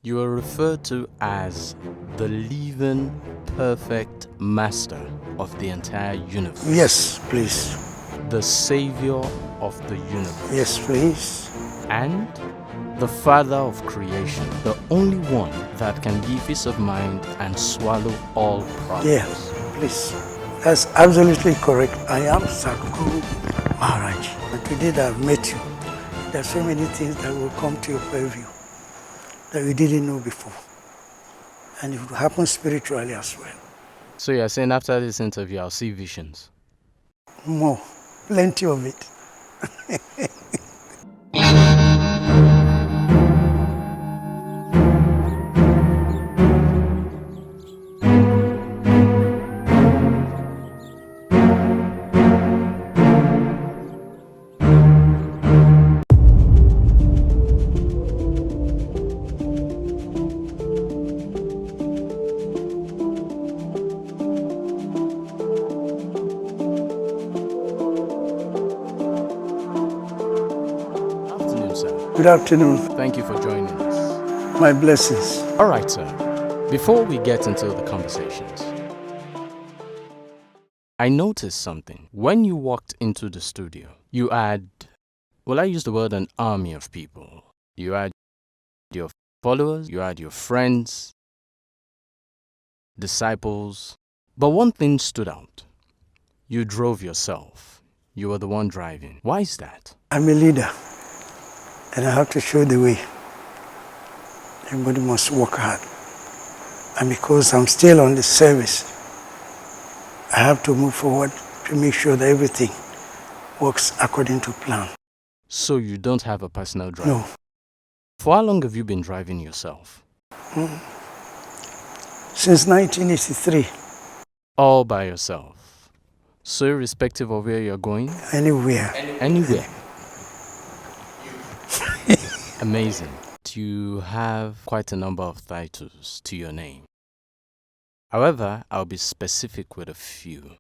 You are referred to as the living, perfect master of the entire universe. Yes, please. The savior of the universe. Yes, please. And the father of creation. The only one that can give peace of mind and swallow all problems. Yes, please. That's absolutely correct. I am Satguru Maharaj. And today that I've met you, there are so many things that will come to your purview that you didn't know before. And it will happen spiritually as well. So you're saying after this interview, I'll see visions? More. Plenty of it. Good afternoon. Thank you for joining us. My blessings. All right, sir. Before we get into the conversations, I noticed something. When you walked into the studio, you had, well, I use the word an army of people. You had your followers, you had your friends, disciples. But one thing stood out. You drove yourself. You were the one driving. Why is that? I'm a leader. And I have to show the way. Everybody must work hard. And because I'm still on the service, I have to move forward to make sure that everything works according to plan. So you don't have a personal driver? No. For how long have you been driving yourself? Since 1983. All by yourself? So irrespective of where you're going? Anywhere. Anywhere? Amazing. You have quite a number of titles to your name. However, I'll be specific with a few.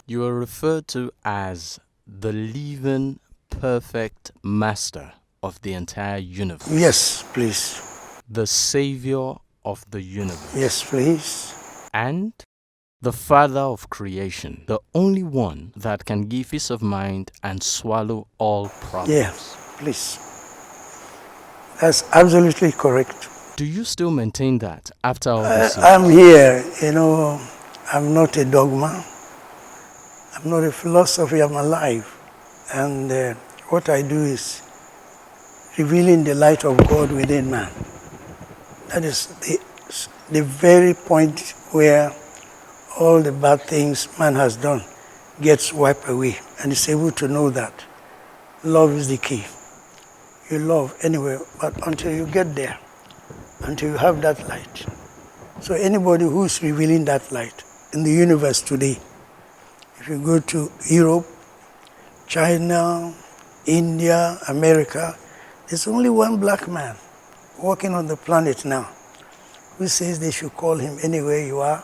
You are referred to as the living, perfect master of the entire universe. Yes, please. The savior of the universe. Yes, please. And the father of creation. The only one that can give peace of mind and swallow all problems. Yes, please. That's absolutely correct. Do you still maintain that after all this? I'm here, I'm not a dogma. I'm not a philosophy, I'm alive. And what I do is revealing the light of God within man. That is the very point where all the bad things man has done gets wiped away. And is able to know that love is the key. You love anyway, but until you get there, until you have that light. So anybody who's revealing that light in the universe today, if you go to Europe, China, India, America, there's only one black man walking on the planet now who says they should call him anywhere you are,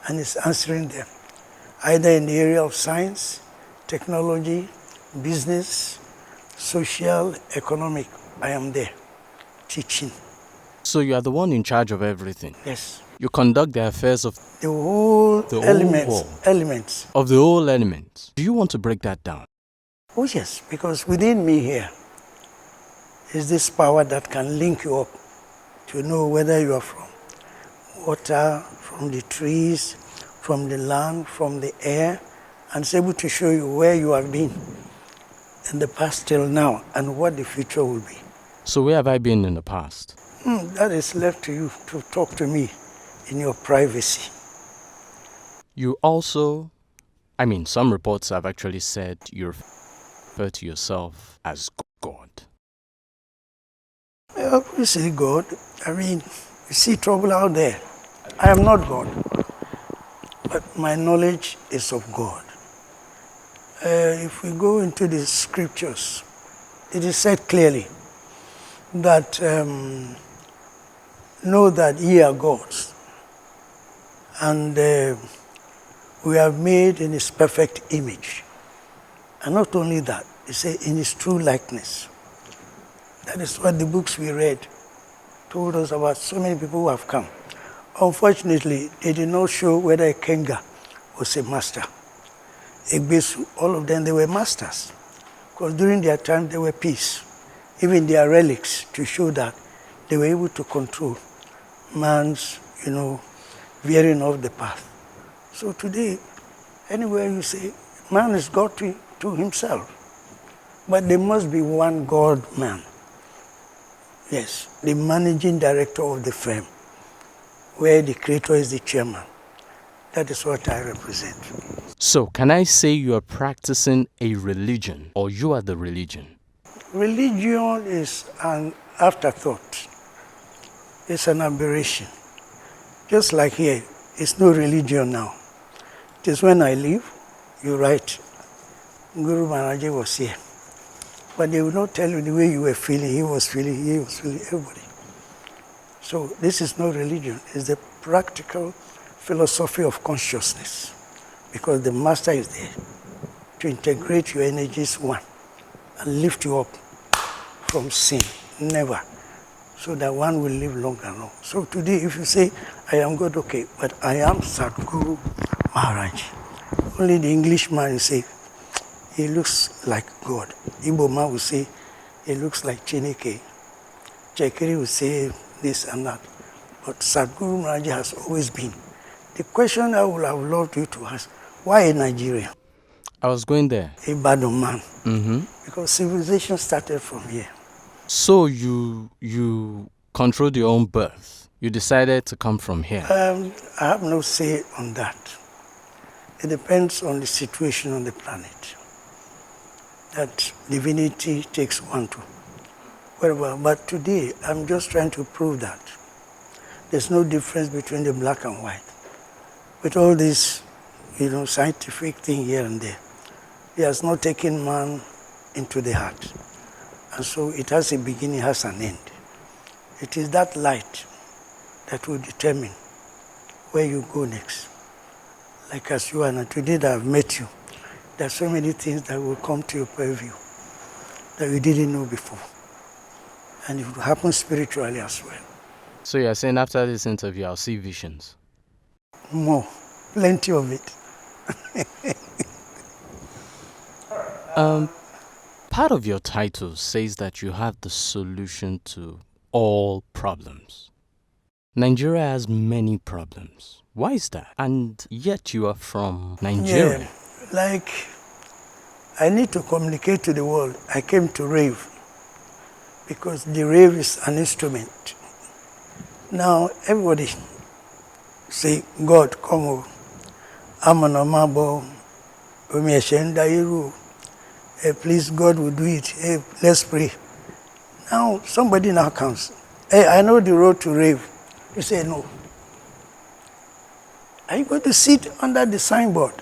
and is answering them, either in the area of science, technology, business, social, economic. I am there, teaching. So you are the one in charge of everything? Yes. You conduct the affairs of the whole elements. Of the whole elements. Do you want to break that down? Oh yes, because within me here is this power that can link you up to know whether you are from water, from the trees, from the land, from the air, and is able to show you where you have been in the past till now and what the future will be. So where have I been in the past? That is left to you to talk to me in your privacy. You also, some reports have actually said you refer to yourself as God. Well, you say God. You see trouble out there. I am not God, but my knowledge is of God. If we go into the scriptures, it is said clearly that know that ye are gods, and we are made in his perfect image. And not only that, it says in his true likeness. That is what the books we read told us about so many people who have come. Unfortunately, they did not show whether a Kenga was a master. Egbesu, all of them, they were masters. Because during their time, they were peace. Even their relics to show that they were able to control man's, veering off the path. So today, anywhere you say, man is God to himself. But there must be one God man. Yes, the managing director of the firm, where the creator is the chairman. That is what I represent. So, can I say you are practicing a religion, or you are the religion? Religion is an afterthought. It's an aberration. Just like here, it's no religion now. It is when I leave, you write, Guru Maharaji was here. But they will not tell you the way you were feeling, he was feeling, everybody. So this is no religion. It's the practical philosophy of consciousness. Because the master is there to integrate your energies one and lift you up from sin. Never. So that one will live long and long. So today, if you say, I am God, okay, but I am Satguru Maharaj. Only the Englishman will say, he looks like God. Igbo man will say, he looks like Chineke. Chekiri will say this and that. But Satguru Maharaj has always been. The question I would have loved you to ask, why in Nigeria? I was going there. A Badon man. Mm-hmm. Because civilization started from here. So you controlled your own birth. You decided to come from here. I have no say on that. It depends on the situation on the planet. That divinity takes one to wherever. But today, I'm just trying to prove that there's no difference between the black and white. With all this, scientific thing here and there, he has not taken man into the heart. And so it has a beginning, has an end. It is that light that will determine where you go next. Like as you are now, today that I've met you, there are so many things that will come to your purview that you didn't know before. And it will happen spiritually as well. So you're saying after this interview, I'll see visions? More. Plenty of it. Part of your title says that you have the solution to all problems. Nigeria has many problems. Why is that? And yet you are from Nigeria. Yeah, I need to communicate to the world. I came to rave because the rave is an instrument. Now everybody say, God, come over. Amanamabo, Umiashenda, please, God will do it. Hey, let's pray. Now somebody now comes. Hey, I know the road to rave. You say no. Are you going to sit under the signboard?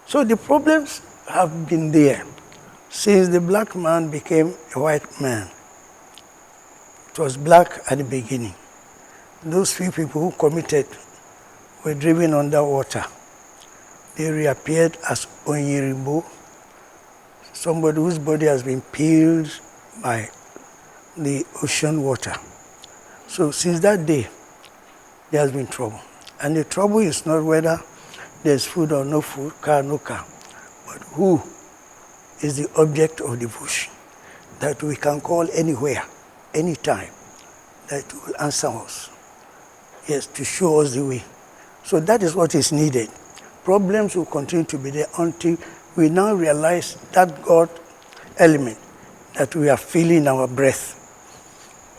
So the problems have been there since the black man became a white man. It was black at the beginning. Those few people who committed were driven underwater. They reappeared as Onyiribo, somebody whose body has been peeled by the ocean water. So since that day, there has been trouble. And the trouble is not whether there's food or no food, car, no car, but who is the object of devotion that we can call anywhere, anytime, that will answer us. Yes, to show us the way. So that is what is needed. Problems will continue to be there until we now realize that God element that we are feeling our breath.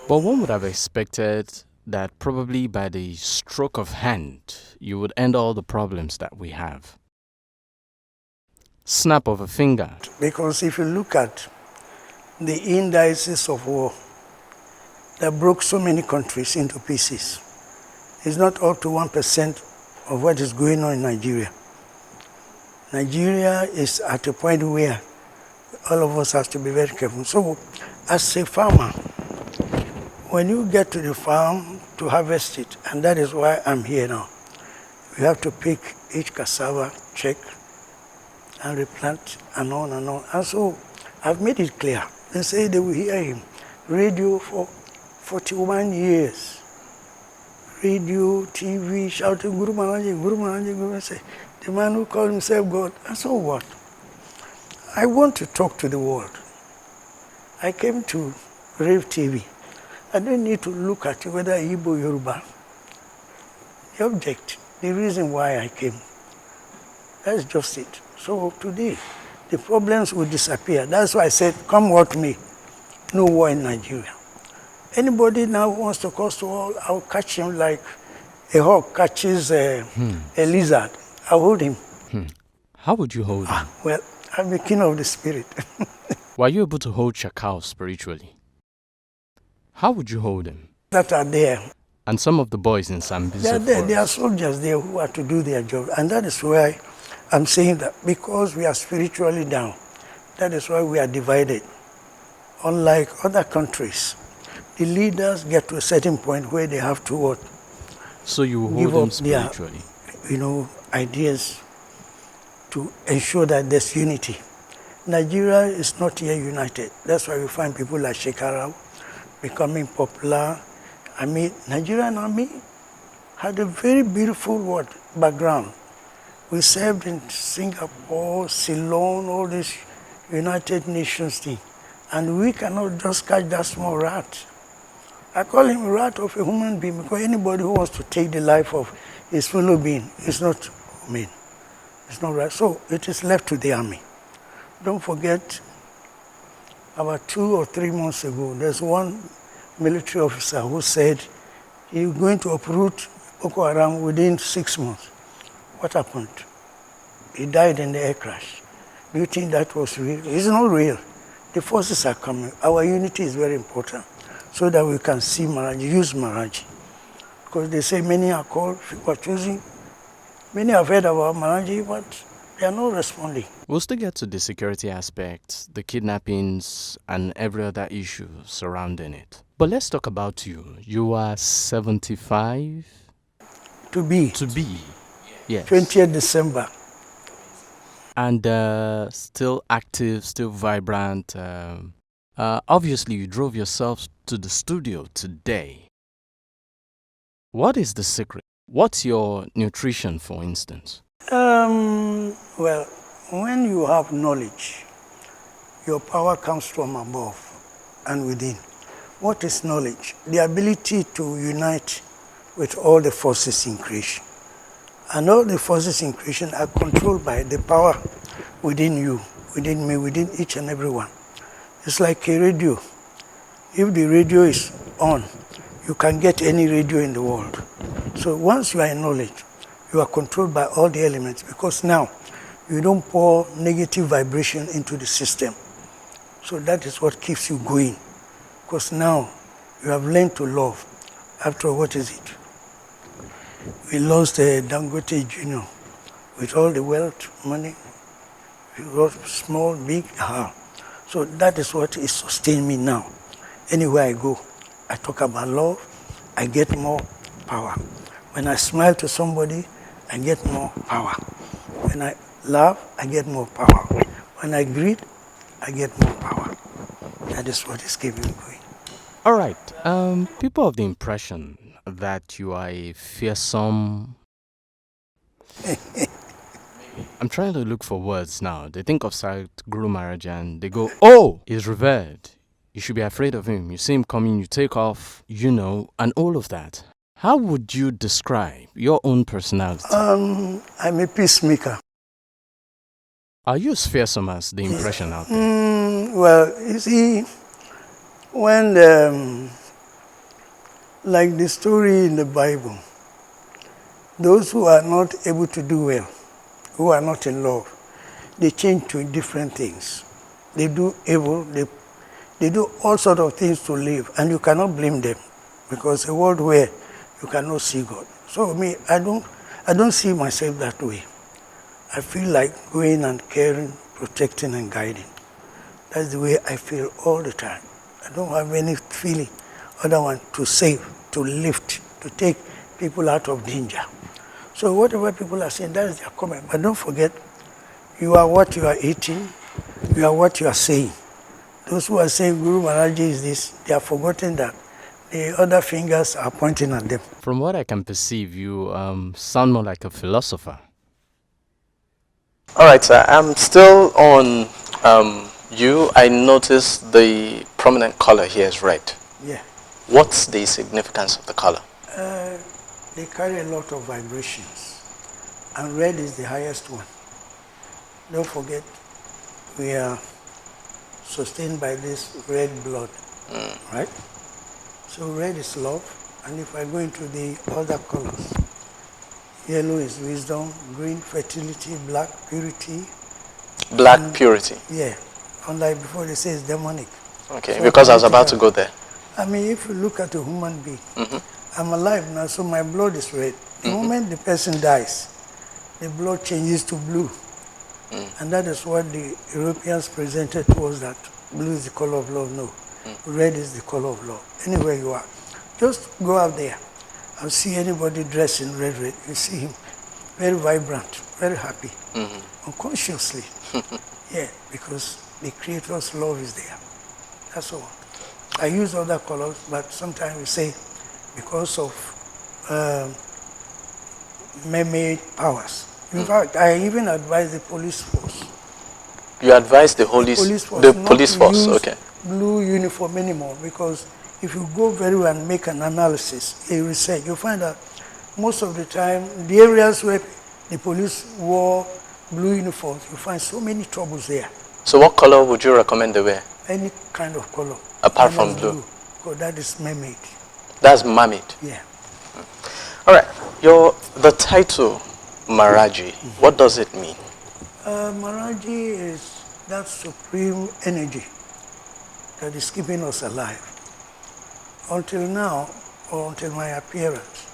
But one would have expected that probably by the stroke of hand, you would end all the problems that we have. Snap of a finger. Because if you look at the indices of war that broke so many countries into pieces, it's not up to 1% of what is going on in Nigeria. Nigeria is at a point where all of us have to be very careful. So, as a farmer, when you get to the farm to harvest it, and that is why I'm here now, you have to pick each cassava, check, and replant, and on and on. And so, I've made it clear. They say they will hear him. Radio for 41 years. Radio, TV, shouting, Guru Maharaji, Guru Maharaji, Guru Maharaji. The man who called himself God. And so what? I want to talk to the world. I came to Rave TV. I don't need to look at whether Igbo, Yoruba. The object, the reason why I came. That's just it. So today, the problems will disappear. That's why I said, come what may, no war in Nigeria. Anybody now who wants to cause war, I'll catch him like a hawk catches a lizard. I'll hold him. How would you hold him? Well, I'm the king of the spirit. Were you able to hold Chakao spiritually? How would you hold him? That are there. And some of the boys in Sambisa They are there. There are soldiers there who are to do their job. And that is why I'm saying that because we are spiritually down, that is why we are divided. Unlike other countries, the leaders get to a certain point where they have to what? So you will Give hold him up their, spiritually? ideas to ensure that there's unity. Nigeria is not yet united. That's why we find people like Shekarau becoming popular. I mean, Nigerian army had a very beautiful background. We served in Singapore, Ceylon, all these United Nations thing. And we cannot just catch that small rat. I call him a rat of a human being because anybody who wants to take the life of his fellow being is not human. It's not right. So it is left to the army. Don't forget, about 2 or 3 months ago, there's one military officer who said he's going to uproot Boko Haram within 6 months. What happened? He died in the air crash. Do you think that was real? It's not real. The forces are coming. Our unity is very important so that we can see Maharaji, use Maharaji. Because they say many are called, people are choosing. Many have heard about Maharaji, but they are not responding. We'll still get to the security aspects, the kidnappings, and every other issue surrounding it. But let's talk about you. You are 75? To be. Yes. 20th December. And still active, still vibrant. Obviously, you drove yourself to the studio today. What is the secret? What's your nutrition, for instance? Well, when you have knowledge, your power comes from above and within. What is knowledge? The ability to unite with all the forces in creation. And all the forces in creation are controlled by the power within you, within me, within each and every one. It's like a radio. If the radio is on, you can get any radio in the world. So once you are in knowledge, you are controlled by all the elements because now you don't pour negative vibration into the system. So that is what keeps you going. Because now you have learned to love. After all, what is it? We lost Dangote Jr. with all the wealth, money. We lost small, big, So that is what is sustaining me now. Anywhere I go, I talk about love, I get more power. When I smile to somebody, I get more power. When I laugh, I get more power. When I greet, I get more power. That is what is keeping me going. All right. People have the impression that you are a fearsome... I'm trying to look for words now. They think of Satguru Maharaj and they go, oh, he's revered. You should be afraid of him. You see him coming, you take off, and all of that. How would you describe your own personality? I'm a peacemaker. Are you as fearsome as the impression out there? Well, you see, when, like the story in the Bible, those who are not able to do well, who are not in love, they change to different things. They do evil, they do all sorts of things to live, and you cannot blame them because a world where you cannot see God. So me, I don't see myself that way. I feel like going and caring, protecting and guiding. That's the way I feel all the time. I don't have any feeling other than to save, to lift, to take people out of danger. So whatever people are saying, that is their comment. But don't forget, you are what you are eating, you are what you are saying. Those who are saying Guru Maharaji is this, they have forgotten that The other fingers are pointing at them. From what I can perceive, you sound more like a philosopher. All right, sir. I'm still on you. I noticed the prominent color here is red. Yeah. What's the significance of the color? They carry a lot of vibrations, and red is the highest one. Don't forget, we are sustained by this red blood, right? So red is love, and if I go into the other colors, yellow is wisdom, green fertility, black purity. Black purity. Yeah, unlike before they say it's demonic. Okay, So because I was about to political. go there. I mean, if you look at a human being, I'm alive now, so my blood is red. The moment the person dies, the blood changes to blue. And that is what the Europeans presented to us, that blue is the color of love. No, red is the color of love. Anywhere you are, just go out there and see anybody dressed in red. You see him very vibrant, very happy, unconsciously. Yeah, because the Creator's love is there. That's all. I use other colors, but sometimes we say because of man-made powers. In fact, I even advise the police force. You advise the police force, use okay. blue uniform anymore, because if you go very well and make an analysis, a research, you'll find that most of the time, the areas where the police wore blue uniforms, you find so many troubles there. So what color would you recommend they wear? Any kind of color. Apart from blue? Because that is man-made. That's man-made? Yeah. All right. The title, Maharaji, what does it mean? Maharaji is that supreme energy that is keeping us alive. Until now, or until my appearance.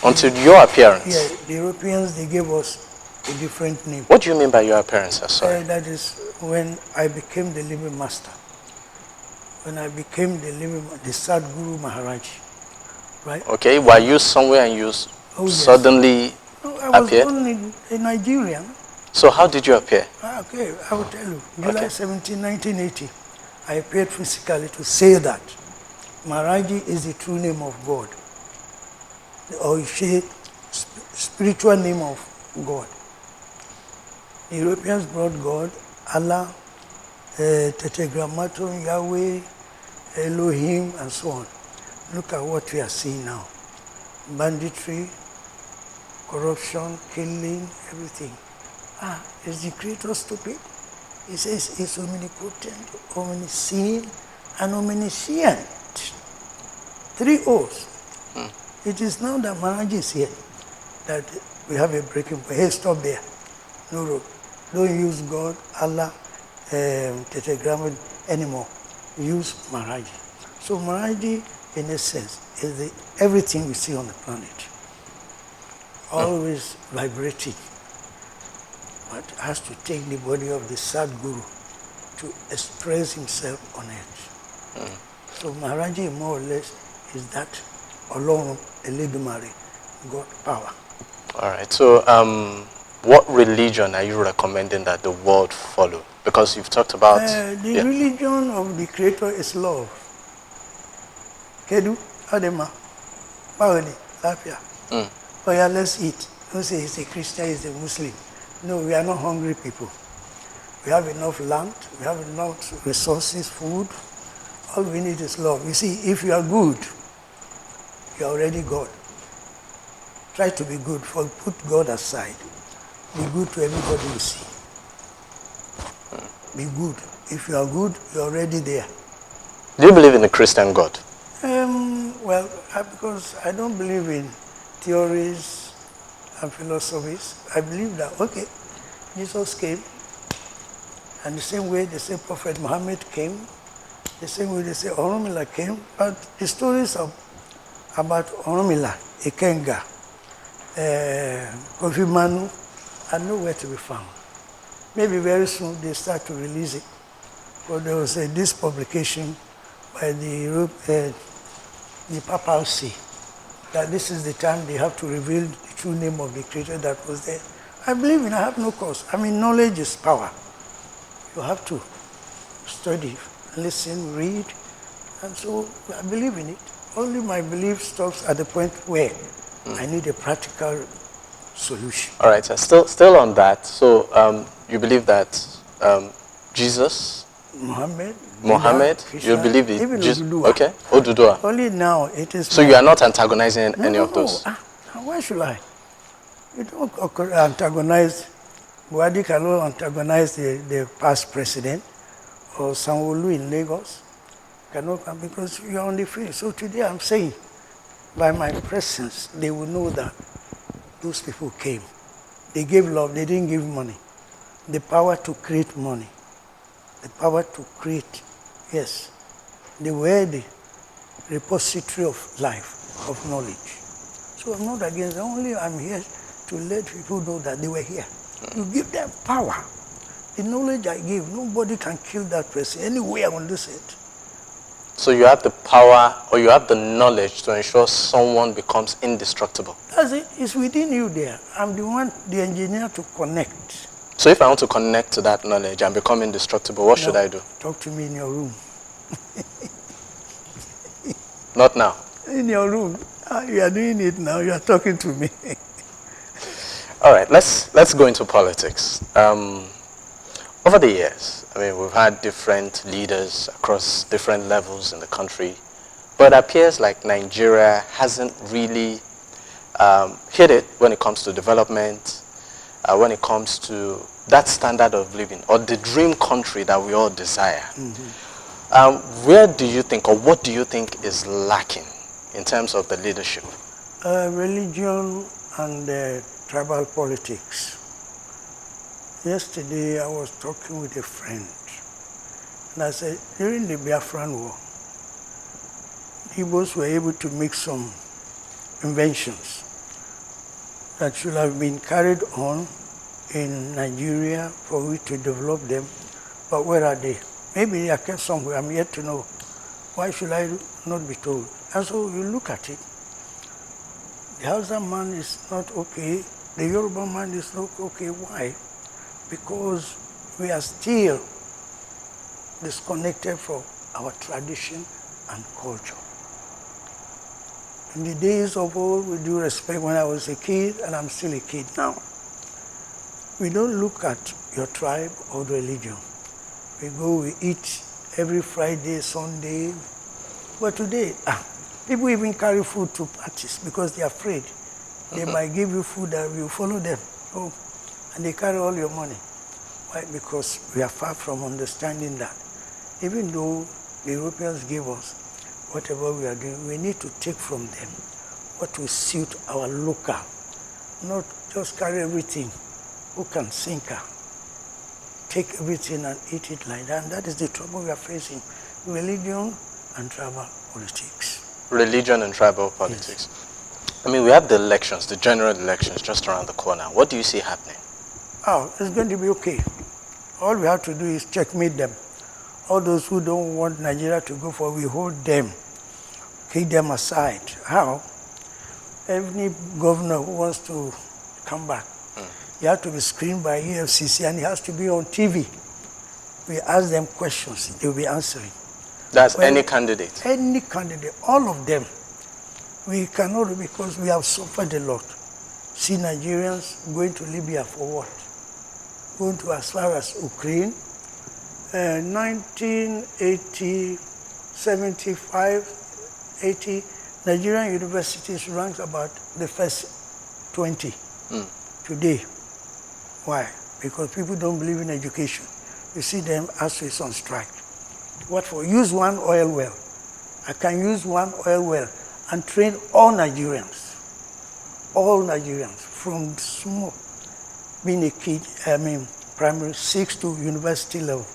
Until your appearance? Yeah, the Europeans, they gave us a different name. What do you mean by your appearance, sir? Sorry. That is when I became the living master. When I became the Satguru Maharaj, right? Okay, were you somewhere and you suddenly I was appeared? born in Nigeria. So how did you appear? Okay, I will tell you. July 17, 1980, I appeared physically to say that Maharaji is the true name of God, or you say spiritual name of God. The Europeans brought God, Allah, Tetragrammaton, Yahweh, Elohim, and so on. Look at what we are seeing now. Banditry, corruption, killing, everything. Is the Creator stupid? He says he's omnipotent, omniscient, and omniscient. 3 O's. It is now that Maharaj is here that we have a breaking point. Hey, stop there. No road. Don't use God, Allah, Tetragrammaton anymore. Use Maharaji. So Maharaji, in a sense, is everything we see on the planet. Always vibrating. But has to take the body of the Satguru to express himself on earth. So Maharaji, more or less, is that alone, Eledumare, God power. All right. So what religion are you recommending that the world follow? Because you've talked about... the religion of the Creator is love. Kedu, Adema, Paoli, Lafia. Oh yeah, let's eat. Don't say he's a Christian, he's a Muslim. No, we are not hungry people. We have enough land, we have enough resources, food. All we need is love. You see, if you are good, you are already God. Try to be good, put God aside. Be good to everybody you see. Be good. If you are good, you're already there. Do you believe in a Christian God? Well, because I don't believe in theories and philosophies. I believe that, okay, Jesus came, and the same way they say Prophet Muhammad came, the same way they say Oromila came, but the stories about Oromila, Ikenga, Kofi Manu are nowhere to be found. Maybe very soon they start to release it. But there was this publication by the Papal See that this is the time they have to reveal the true name of the Creator that was there. I believe in, I have no cause. I mean, knowledge is power. You have to study, listen, read, And so I believe in it. Only my belief stops at the point where I need a practical solution. All right, so still on that. So you believe that Jesus, Muhammad, Buddha, Mohammed, you Krishna, believe it? even Oduduwa. Okay, Odudua. Only now it is. So you are not antagonizing any of No. those? Why should I? You don't antagonize. Buhari cannot antagonize the past president or Sanwo-Olu in Lagos. Cannot come because you are on the field. So today I'm saying, by my presence, they will know that those people came. They gave love, they didn't give money. The power to create money. The power to create, yes. They were the repository of life, of knowledge. So I'm not against, only I'm here to let people know that they were here. You give them power. The knowledge I give, nobody can kill that person anywhere on this earth. So you have the power or you have the knowledge to ensure someone becomes indestructible. That's it. It's within you there. I'm the one, the engineer to connect. So if I want to connect to that knowledge and become indestructible, what should I do? Talk to me in your room. Not now. In your room. You are doing it now. You are talking to me. All right, let's go into politics. Over the years, I mean, we've had different leaders across different levels in the country, but it appears like Nigeria hasn't really hit it when it comes to development, when it comes to that standard of living, or the dream country that we all desire. Where do you think, or what do you think is lacking in terms of the leadership? Religion and tribal politics. Yesterday I was talking with a friend, and I said, during the Biafran War, the Igbos were able to make some inventions that should have been carried on in Nigeria for we to develop them, but where are they? Maybe they are kept somewhere, I'm yet to know. Why should I not be told? And so you look at it, the Hausa man is not okay, the Yoruba man is not okay. Why? Because we are still disconnected from our tradition and culture. In the days of old, with due respect, when I was a kid, and I'm still a kid now, we don't look at your tribe or religion. We go, we eat every Friday, Sunday. But today, people even carry food to parties because they're afraid. They might give you food that will follow them home, and they carry all your money. Why? Because we are far from understanding that. Even though the Europeans gave us whatever we are doing, we need to take from them what will suit our local, not just carry everything. Who can sinker? Take everything and eat it like that. And that is the trouble we are facing. Religion and tribal politics. Religion and tribal politics. Yes. I mean, we have the elections, the general elections just around the corner. What do you see happening? Oh, it's going to be okay. All we have to do is checkmate them. All those who don't want Nigeria to go forward, we hold them, kick them aside. How? Any governor who wants to come back, he has to be screened by EFCC and he has to be on TV. We ask them questions, they will be answering. That's any candidate? Any candidate, all of them. We cannot, because we have suffered a lot. See Nigerians going to Libya for what? Going to as far as Ukraine. 1980, 75, 80, Nigerian universities ranked about the first 20 today. Why? Because people don't believe in education. You see them as it's on strike. What for? Use one oil well. I can use one oil well and train all Nigerians. All Nigerians from small, being a kid, primary 6 to university level.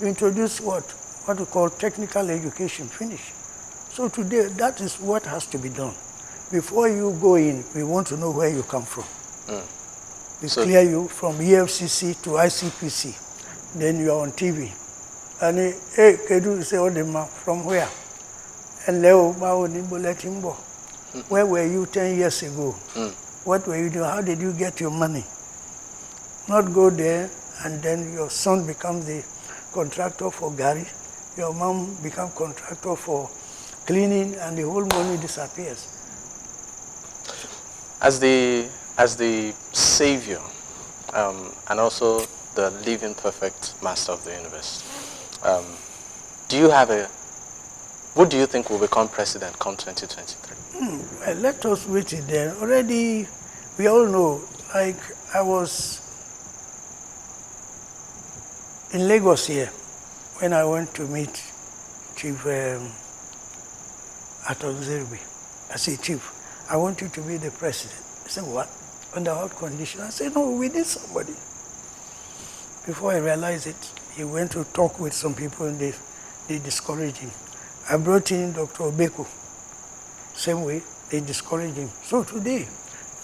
You introduce what we call technical education, finish. So today, that is what has to be done. Before you go in, we want to know where you come from. We clear you from EFCC to ICPC. Then you are on TV. And hey, Kedu, you say, oh, the man, from where? And Leo, where were you 10 years ago? What were you doing? How did you get your money? Not go there, and then your son becomes the contractor for Gary. Your mom become contractor for cleaning and the whole money disappears. As the savior, and also the living perfect master of the universe, do you have who do you think will become president come 2023? Well, let us wait it there. Already, we all know, like I was in Lagos here when I went to meet Chief Atozerbe. I said, Chief, I want you to be the president. He said, what? Under what condition? I said, no, we need somebody. Before I realized it, he went to talk with some people and they discouraged him. I brought in Dr. Obeko. Same way, they discouraged him. So today,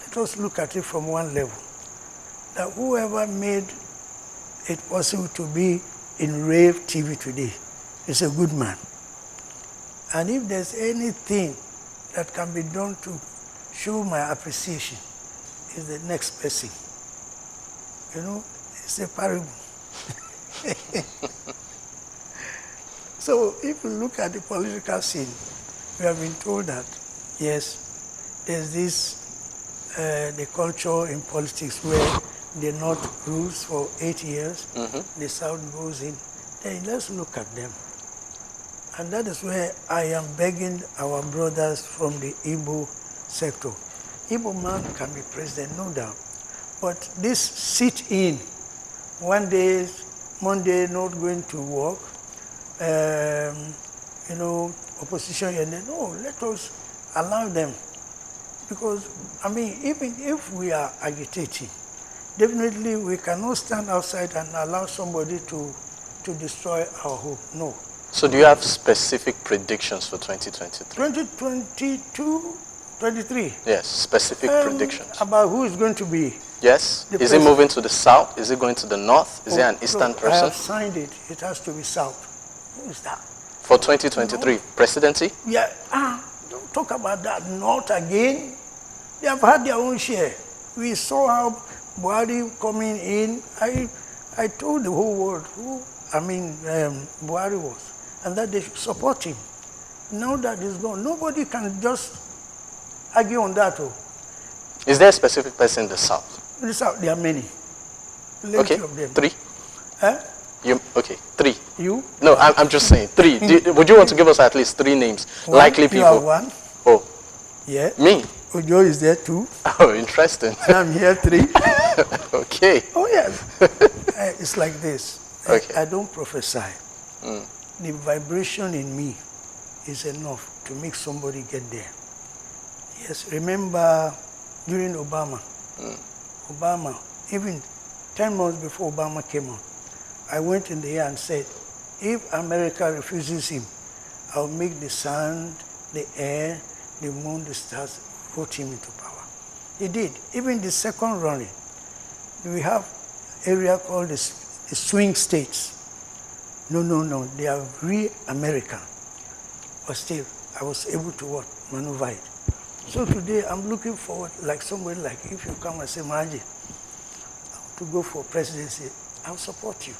let us look at it from one level. That whoever made it possible to be in Rave TV today is a good man. And if there's anything that can be done to show my appreciation, is the next person. You know, it's a parable. So if you look at the political scene, we have been told that, yes, there's this, the culture in politics where the North rules for 8 years, the South goes in. Then let's look at them. And that is where I am begging our brothers from the Igbo sector. Igbo man can be president, no doubt. But this sit-in, one day, Monday not going to work, you know, opposition, and then, no, let us allow them. Because, I mean, even if we are agitating, definitely we cannot stand outside and allow somebody to destroy our hope. No. So do you have specific predictions for 2023? 2022, 23. Yes, specific predictions. About who is going to be. Yes. Is it moving to the south? Is it going to the north? Is it an eastern person? I have signed it. It has to be south. Who is that? For 2023, presidency? Yeah. Don't talk about that. Not again. They have had their own share. We saw how Buhari coming in. I told the whole world who, Buhari was, and that they should support him. Now that he's gone, nobody can just argue on that. Is there a specific person in the south? In the south, there are many. Okay, of them. 3. Huh? Okay, 3. You? No, I'm just saying 3. Would you want to give us at least 3 names? Likely people. You are one. Oh. Yeah. Me? Ojo is there 2. Oh, interesting. And I'm here 3. Okay. Oh, yes. It's like this. Okay. I don't prophesy. The vibration in me is enough to make somebody get there. Yes, remember during Obama, even 10 months before Obama came on, I went in the air and said, if America refuses him, I'll make the sand, the air, the moon, the stars vote him into power. He did. Even the second running, we have area called the swing states. No, they are re-American. But still, I was able to maneuver it. So today, I'm looking forward, like somebody like, if you come and say, Maharaji, I want to go for presidency, I'll support you.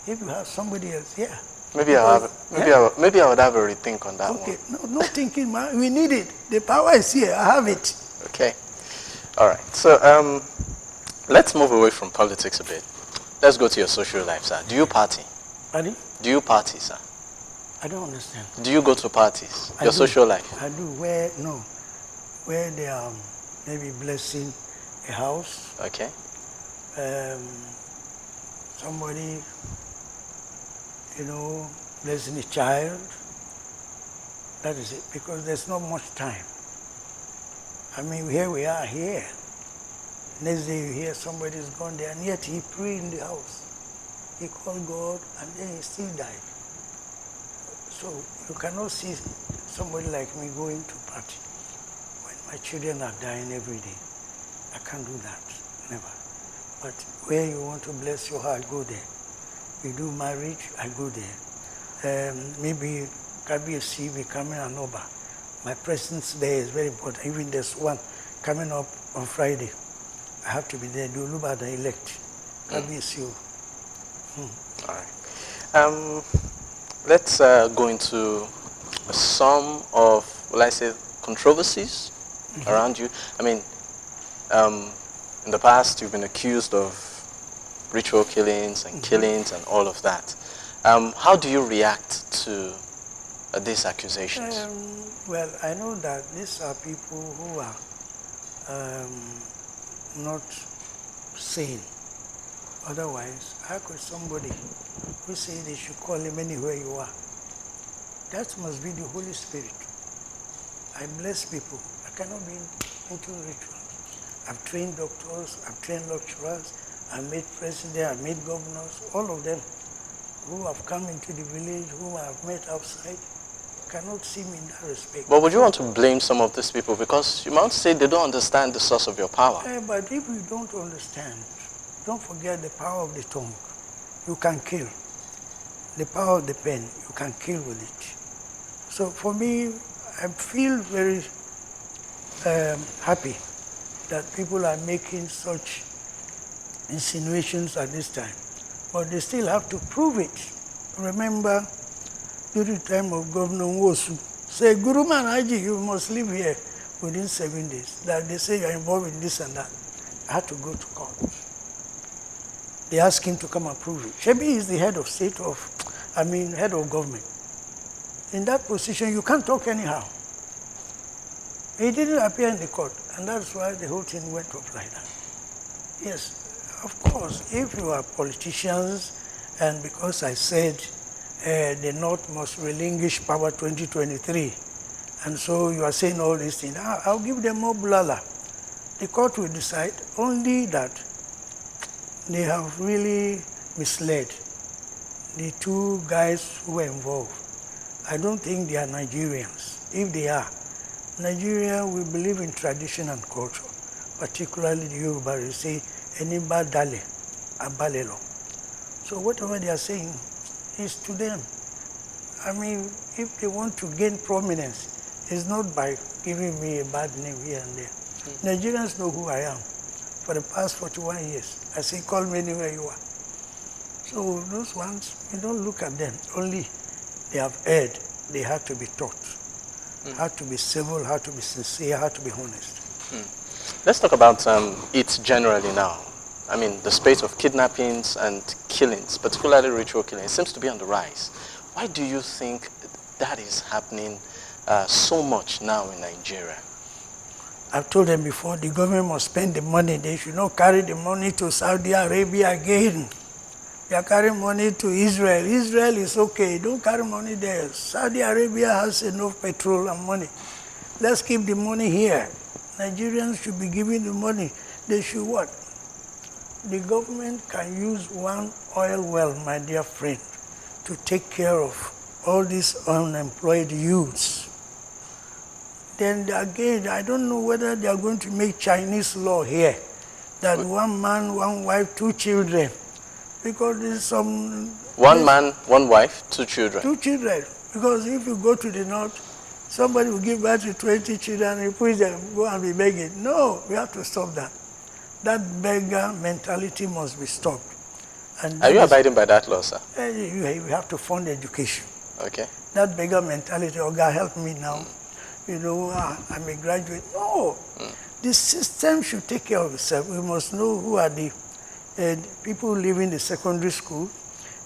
If you have somebody else, yeah. Maybe I would have a rethink on that one. Okay, no thinking, man. We need it. The power is here. I have it. Okay. All right. So let's move away from politics a bit. Let's go to your social life, sir. Do you party? Pardon? Do you party, sir? I don't understand. Do you go to parties? Your social life? I do. Where they are maybe blessing a house. Okay. Somebody, blessing a child. That is it, because there's not much time. I mean, here we are here. Next day you hear somebody's gone there, and yet he prayed in the house. He called God, and then he still died. So you cannot see somebody like me going to party when my children are dying every day. I can't do that, never. But where you want to bless your heart, go there. We do marriage, I go there. Maybe KBC becoming an Oba. My presence there is very important. Even there's one coming up on Friday. I have to be there. Do Oluba the elect. KBC. All right. let's go into some of, will I say, controversies around you. I mean, in the past, you've been accused of ritual killings and killings and all of that. How do you react to these accusations? Well, I know that these are people who are not sane. Otherwise, how could somebody who say they should call him anywhere you are? That must be the Holy Spirit. I bless people. I cannot be into rituals. I've trained doctors, I've trained lecturers, I've made presidents, I've made governors, all of them who have come into the village, whom I have met outside, cannot see me in that respect. But would you want to blame some of these people? Because you might say they don't understand the source of your power. But if you don't understand, don't forget the power of the tongue. You can kill. The power of the pen, you can kill with it. So for me, I feel very happy that people are making such insinuations at this time. But they still have to prove it. Remember, during the time of Governor Nwosu, say, Guru Maharaji, you must live here within 7 days. That they say you're involved in this and that. I had to go to court. They asked him to come and prove it. Shebi is the head of state head of government. In that position, you can't talk anyhow. He didn't appear in the court, and that's why the whole thing went off like that. Yes, of course, if you are politicians, and because I said the North must relinquish power 2023, and so you are saying all these things, I'll give them more bulala. The court will decide only that they have really misled the two guys who were involved. I don't think they are Nigerians. If they are, Nigeria, we believe in tradition and culture, particularly the Yoruba, they say, Eniba Dale, Abalelo. So whatever they are saying is to them. I mean, if they want to gain prominence, it's not by giving me a bad name here and there. Nigerians know who I am. For the past 41 years, I say, call me anywhere you are. So those ones, you don't look at them. Only they have heard, they have to be taught. How to be civil, how to be sincere, how to be honest. Let's talk about it generally now. I mean, the spate of kidnappings and killings, particularly ritual killings, seems to be on the rise. Why do you think that is happening so much now in Nigeria? I've told them before, the government must spend the money. They should not carry the money to Saudi Arabia again. They are carrying money to Israel. Israel is okay. Don't carry money there. Saudi Arabia has enough petrol and money. Let's keep the money here. Nigerians should be giving the money. They should what? The government can use one oil well, my dear friend, to take care of all these unemployed youths. Then again, I don't know whether they are going to make Chinese law here, that one man, one wife, 2 children. Because there's some... One man, one wife, 2 children. 2 children. Because if you go to the north, somebody will give birth to 20 children and push them, go and be begging. No, we have to stop that. That beggar mentality must be stopped. And Are you abiding by that law, sir? You have to fund education. Okay. That beggar mentality, oh God, help me now. You know, I'm a graduate. No. The system should take care of itself. We must know who are the people who live in the secondary school,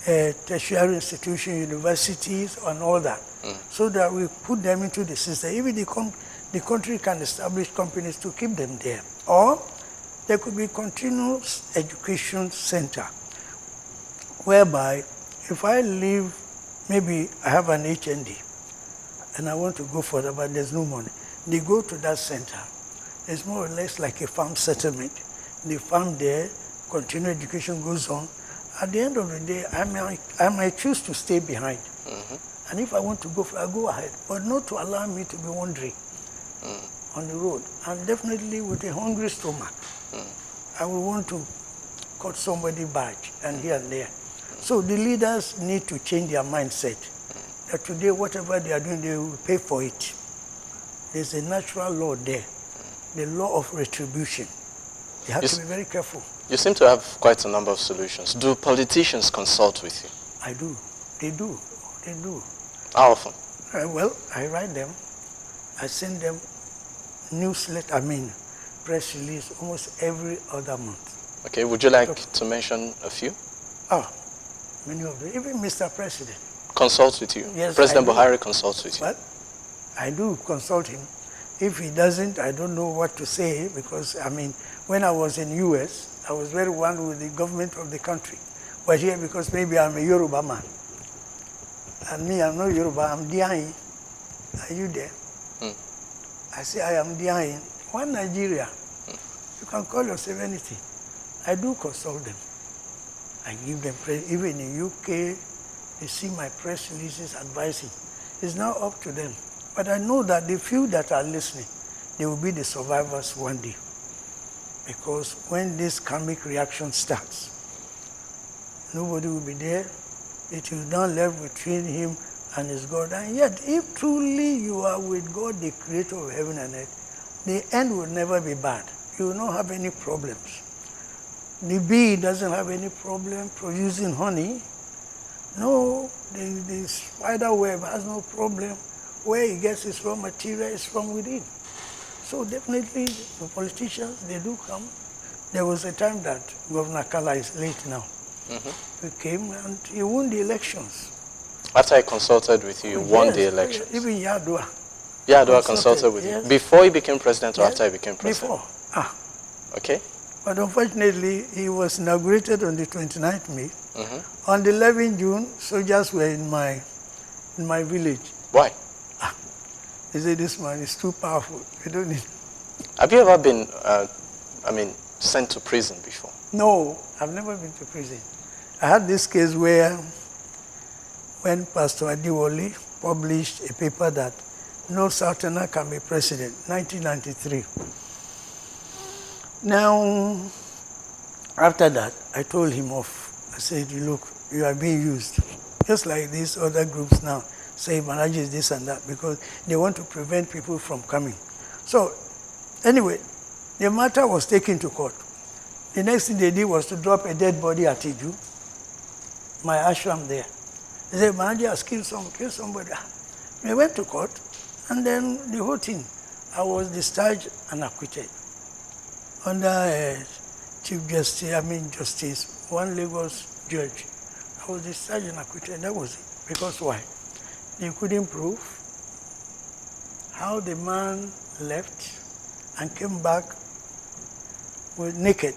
tertiary institution, universities, and all that, so that we put them into the system. Even the country can establish companies to keep them there. Or there could be continuous education center, whereby if I live, maybe I have an HND, and I want to go further, but there's no money. They go to that center. It's more or less like a farm settlement. They farm there, continuing education goes on. At the end of the day, I might choose to stay behind. And if I want to go, I go ahead. But not to allow me to be wandering on the road. And definitely with a hungry stomach. I will want to cut somebody badge and here and there. So the leaders need to change their mindset. That today, whatever they are doing, they will pay for it. There's a natural law there. The law of retribution. You have to be very careful. You seem to have quite a number of solutions. Do politicians consult with you? I do. They do. They do. How often? Well, I write them. I send them newsletter, press release almost every other month. Okay, would you like to mention a few? Oh, many of them. Even Mr. President. Consults with you? Yes, President Buhari consults with you? Well, I do consult him. If he doesn't, I don't know what to say because, when I was in US, I was very one with the government of the country. But here, because maybe I'm a Yoruba man. And me, I'm not Yoruba, I'm Diahi. Are you there? I say I am Diahi. One Nigeria. You can call yourself anything. I do consult them. I give them, even in UK, they see my press releases advising. It's now up to them. But I know that the few that are listening, they will be the survivors one day. Because when this karmic reaction starts, nobody will be there. It is now left between him and his God. And yet, if truly you are with God, the creator of heaven and earth, the end will never be bad. You will not have any problems. The bee doesn't have any problem producing honey. No, the spider web has no problem. Where it gets its raw material is from within. So definitely the politicians, they do come. There was a time that Governor Kala is late now. He came and he won the elections. After I consulted with you, you won the elections? Even Yadua. Yadua consulted with you? Before he became president or after he became president? Before. Okay. But unfortunately, he was inaugurated on the 29th May. On the 11th June, soldiers were in my village. Why? They said, this man is too powerful. We don't need. Have you ever been, sent to prison before? No, I've never been to prison. I had this case where, when Pastor Adiwole published a paper that no Southerner can be president, 1993. Now, after that, I told him off. I said, look, you are being used. Just like these other groups now say Maharaji is this and that because they want to prevent people from coming. So, anyway, the matter was taken to court. The next thing they did was to drop a dead body at Iju, my ashram there. They said, Maharaji has killed somebody. We went to court, and then the whole thing, I was discharged and acquitted. Under Chief Justice, one Lagos judge. I was discharged and acquitted, that was it. Because why? They couldn't prove how the man left and came back with naked.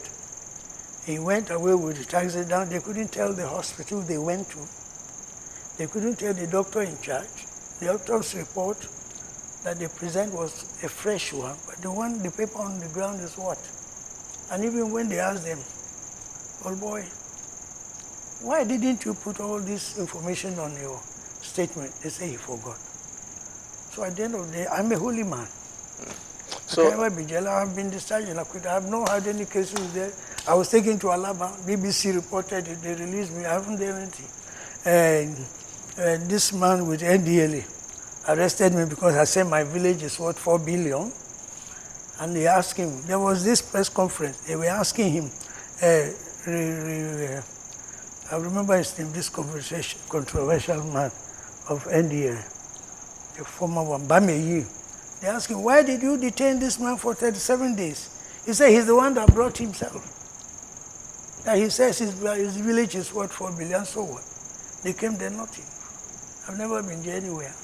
He went away with the taxi down. They couldn't tell the hospital they went to. They couldn't tell the doctor in charge. The doctor's report that they present was a fresh one, but the paper on the ground is what? And even when they asked them, oh boy, why didn't you put all this information on your statement? They say he forgot. So at the end of the day, I'm a holy man. So, I can never be jailed. I've been discharged and acquitted. I have not had any cases there. I was taken to Alabama. BBC reported it. They released me. I haven't done anything. And this man with NDLA arrested me because I said my village is worth 4 billion. And they asked him, there was this press conference. They were asking him, I remember his name, this controversial man of NDLA, the former one, Bameyi. They asked him, why did you detain this man for 37 days? He said he's the one that brought himself. That he says his village is worth 4 billion, so what? They came there nothing. I've never been there anywhere.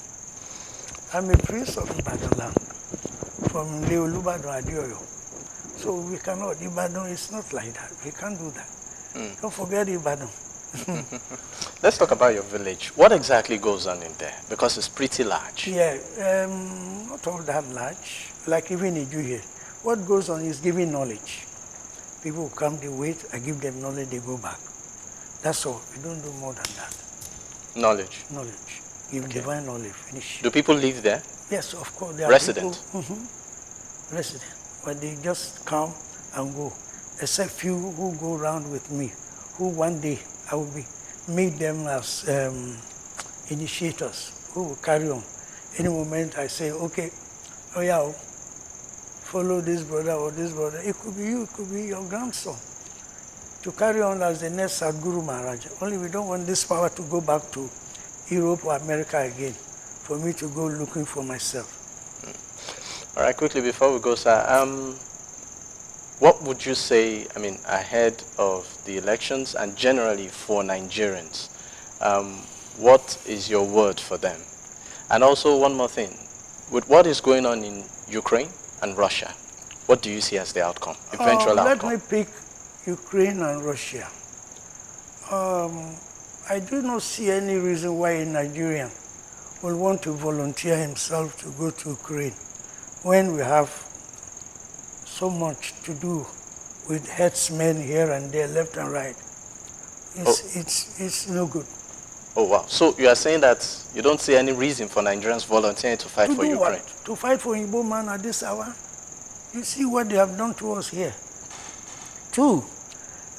I'm a prince of Ibadan land, from Leolubado Adioyo. So we cannot, Ibadan is not like that. We can't do that. Don't forget Ibadan. Let's talk about your village. What exactly goes on in there? Because it's pretty large. Yeah, not all that large. Like even in here, what goes on is giving knowledge. People come, they wait, I give them knowledge, they go back. That's all. We don't do more than that. Knowledge? Knowledge. Give divine knowledge, finish. Do people live there? Yes, of course. There Resident? Are people, resident. But they just come and go. Except few who go around with me, who one day I will meet them as initiators, who will carry on. Any moment I say, okay, oh yeah, follow this brother or this brother. It could be you, it could be your grandson. To carry on as the next Satguru Maharaj. Only we don't want this power to go back to Europe or America again for me to go looking for myself. All right, quickly before we go, sir, what would you say, I mean, ahead of the elections and generally for Nigerians, what is your word for them? And also one more thing, with what is going on in Ukraine and Russia, what do you see as the outcome, eventual Let outcome? me pick Ukraine and Russia. I do not see any reason why a Nigerian will want to volunteer himself to go to Ukraine when we have so much to do with headsmen here and there, left and right. Oh, It's no good. oh wow. So you are saying that you don't see any reason for Nigerians volunteering to fight To for do what? Ukraine? To fight for Igbo man at this hour? You see what they have done to us here. Two,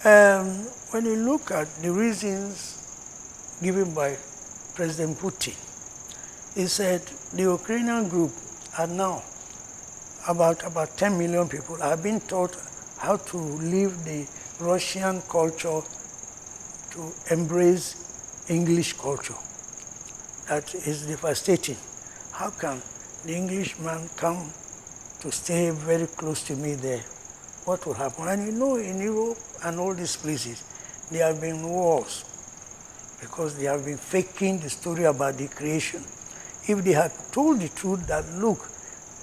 when you look at the reasons given by President Putin, he said the Ukrainian group are now about 10 million people have been taught how to live the Russian culture to embrace English culture. That is devastating. How can the Englishman come to stay very close to me there? What will happen? And you know, in Europe and all these places, there have been wars because they have been faking the story about the creation. If they had told the truth that, look,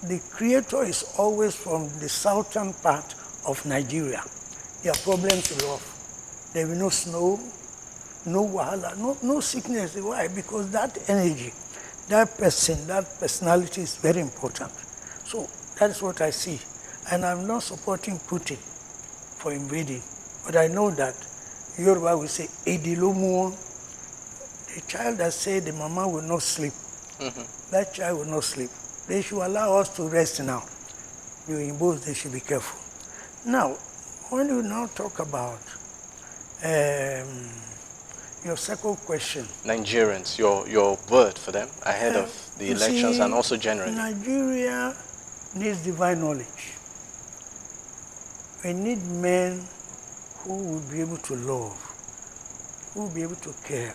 the creator is always from the southern part of Nigeria, their problems will be off. There will be no snow, no wahala, no sickness. Why? Because that energy, that person, that personality is very important. So that's what I see. And I'm not supporting Putin for invading. But I know that Yoruba will say, Edilomuon, the child that said the mama will not sleep, that child will not sleep. They should allow us to rest now. The Oyimbos, they should be careful. Now, when you now talk about your second question. Nigerians, your word for them ahead of the elections and also generally. Nigeria needs divine knowledge. We need men who will be able to love, who will be able to care.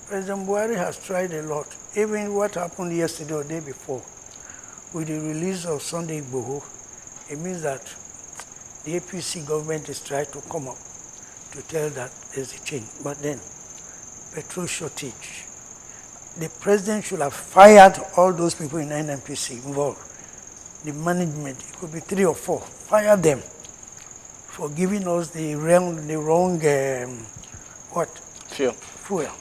President Buhari has tried a lot. Even what happened yesterday or the day before with the release of Sunday Igboho, it means that the APC government is trying to come up to tell that there's a change. But then, petrol shortage. The president should have fired all those people in NNPC involved. The management, it could be 3 or 4, fire them for giving us the wrong what? Fuel.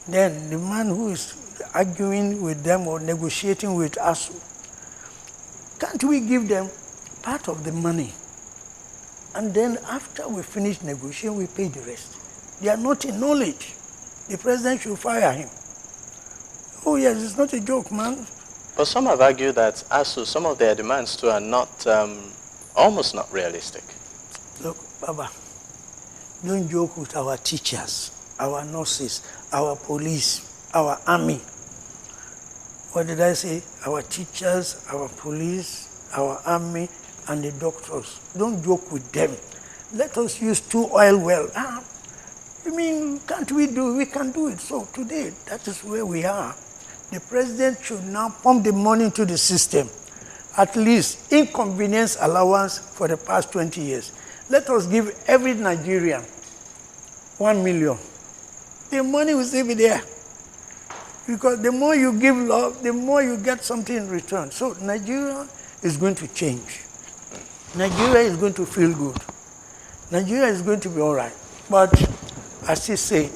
Then the man who is arguing with them or negotiating with us, can't we give them part of the money? And then after we finish negotiating, we pay the rest. They are not in knowledge. The president should fire him. Oh yes, it's not a joke, man. But some have argued that ASU, some of their demands too are not, almost not realistic. Look, Baba, don't joke with our teachers, our nurses, our police, our army. What did I say? Our teachers, our police, our army, and the doctors. Don't joke with them. Let us use 2 oil wells. I mean, can't we do it? We can do it. So today, that is where we are. The president should now pump the money into the system. At least inconvenience allowance for the past 20 years. Let us give every Nigerian 1 million. The money will still be there. Because the more you give love, the more you get something in return. So Nigeria is going to change. Nigeria is going to feel good. Nigeria is going to be all right. But as he said,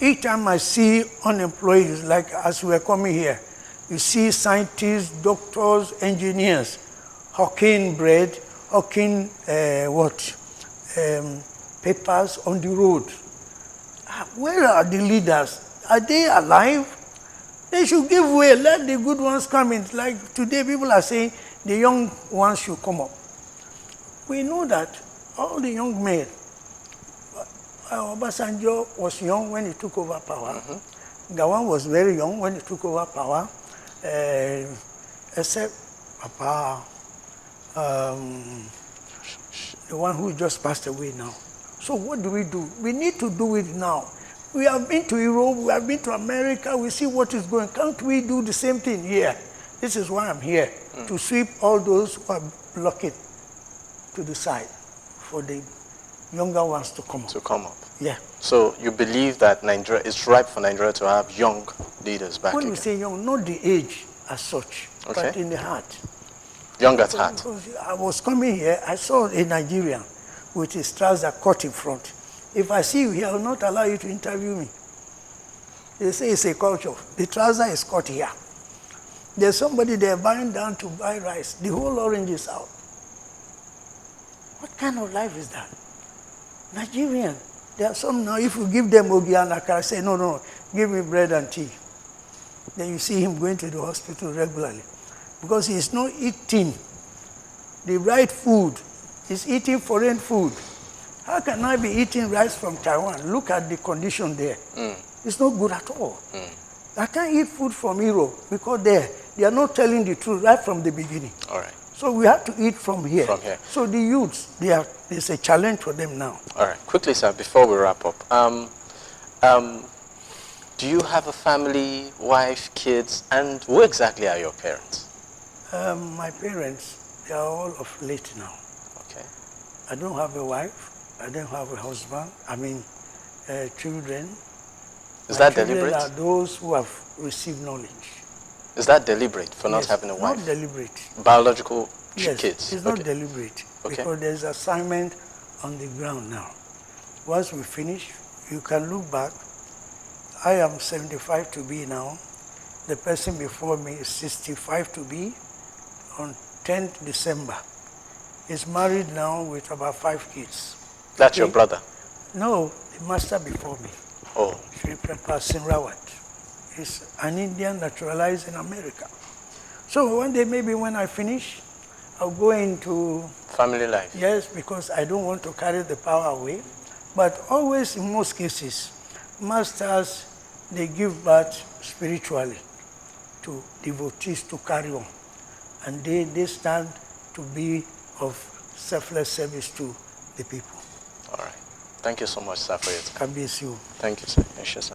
each time I see unemployed, like as we are coming here, you see scientists, doctors, engineers, hawking bread, hawking papers on the road. Where are the leaders? Are they alive? They should give way. Let the good ones come in. Like today, people are saying the young ones should come up. We know that all the young men, Obasanjo was young when he took over power. Gawan was very young when he took over power, except Papa, the one who just passed away now. So what do? We need to do it now. We have been to Europe, we have been to America, we see what is going. Can't we do the same thing here? This is why I'm here, to sweep all those who are blocking to the side for the younger ones to come up. To come up. Yeah. So you believe that Nigeria is ripe for Nigeria to have young leaders back When again? we say young, not the age as such, but in the heart. Young at heart. Because I was coming here, I saw a Nigerian with his trousers cut in front. If I see you here, I will not allow you to interview me. They say it's a culture. The trouser is cut here. There's somebody there buying down to buy rice. The whole orange is out. What kind of life is that? Nigerian. There are some now, if you give them ogi and akara, say, no, give me bread and tea. Then you see him going to the hospital regularly. Because he is not eating the right food. He's eating foreign food. How can I be eating rice from Taiwan? Look at the condition there. It's not good at all. I can't eat food from Europe because they are not telling the truth right from the beginning. All right. So we have to eat from here. From here. So the youths, there's a challenge for them now. All right. Quickly, sir, before we wrap up, do you have a family, wife, kids, and who exactly are your parents? My parents, they are all of late now. Okay. I don't have a wife. I don't have a husband. Children. Is that children deliberate? are those who have received knowledge. Is that deliberate for not Yes, having a wife? Not deliberate. Biological Yes, kids? it's not deliberate. Okay. Because there's assignment on the ground now. Once we finish, you can look back. I am 75 to be now. The person before me is 65 to be on 10th December. He's married now with about 5 kids. That's your brother? No, the master before me. Oh. Sri Prabhupada Singh Rawat. He's an Indian naturalized in America. So one day, maybe when I finish, I'll go into Family life? Yes, because I don't want to carry the power away. But always, in most cases, masters, they give birth spiritually to devotees to carry on. And they stand to be of selfless service to the people. All right. Thank you so much, sir, for your time. KBSU. Thank you, sir. Yes, sir.